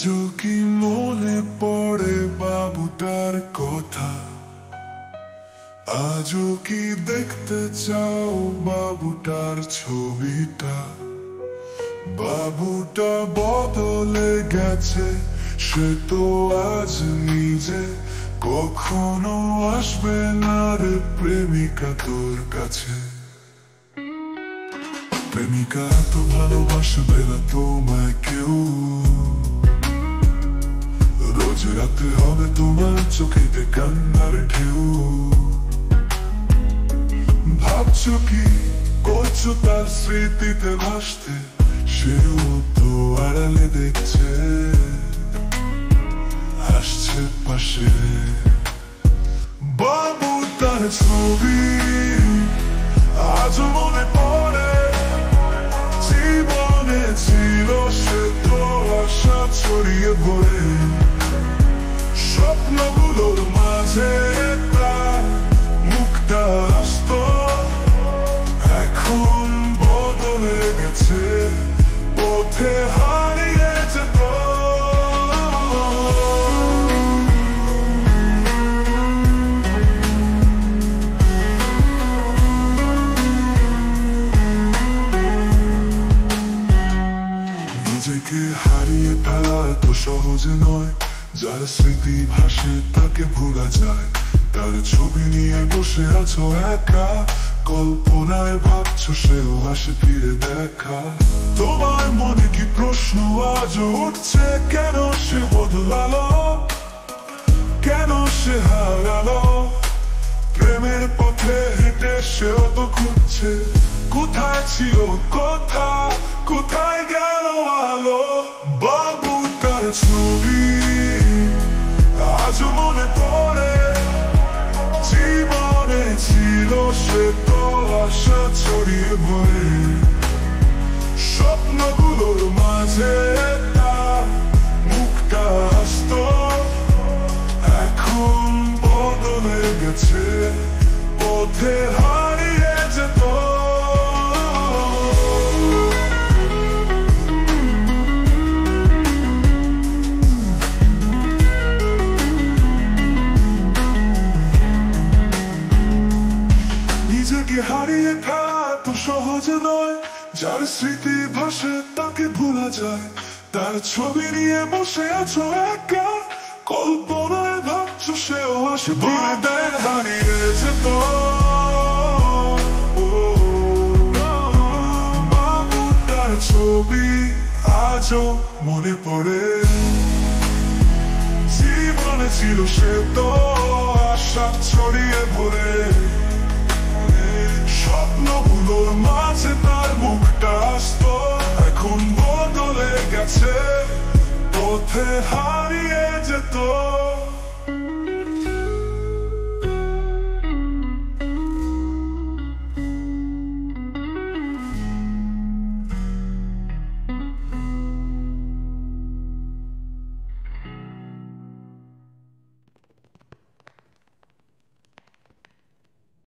আজও কি মনে পড়ে বাবুটার কথা? আজও কি দেখতে চাও বাবুটার ছবিটা? বাবুটা বদলে গেছে, সে তো আজ নিজে কখনো আসবে না রে প্রেমিকা তোর কাছে। প্রেমিকা তো ভালোবাসবে না তোমায় কেউ, রোজ রাতে হবে তোমার চোখেতে কান্নার ঢেউ। ভাবছো কি করছো তার স্মৃতিতে ভাসতে, সেও তো আড়ালে দেখছে, আসছে পাশে। বাবু তার ছবি আজও মনে পড়ে, জীবনে ছিল সে তো আশা ছড়িয়ে পড়ে। স্বপ্নগুলোর মাঝে তার মুখটা আসতো, এখন বদলে গেছে, পথে হারিয়ে যেত। নিজেকে হারিয়ে ফেলা এত সহজ নয়, যার স্মৃতি ভাসে তাকে ভোলা যায়। তার ছবি নিয়ে বসে আছো একা, কল্পনায় ভাবছো সেও আসে ফিরে দেখা। তোমার মনে কি প্রশ্ন আজও উঠছে, কেন সে বদলালো, কেন সে হারালো? প্রেমের পথে হেঁটে সেও তো খুঁজছে, কোথায় ছিল কথা, কোথায় গেল আলো? বাবু তার ছবি আজও মনে পড়ে, জীবনে ছিল সে তো আশা ছড়িয়ে পড়ে। স্বপ্নগুলোর মাঝে তার মুখটা আসতো, এখন বদলে গেছে, পথে হারিয়ে যেত। নিজেকে হারিয়ে ফেলা তো সহজ নয়, যার স্মৃতি ভাসে তাকে ভোলা যায়। তার ছবি নিয়ে বসে আছো একা, কল্পনায় ভাবছো সেও আসে ফিরে দেয়, হারিয়ে যেত। বাবু তার ছবি আজও মনে পড়ে, জীবনে ছিল সে তো আশা ছড়িয়ে পড়ে। স্বপ্নগুলোর মাঝে তার মুখটা আসতো, এখন বদলে গেছে, পথে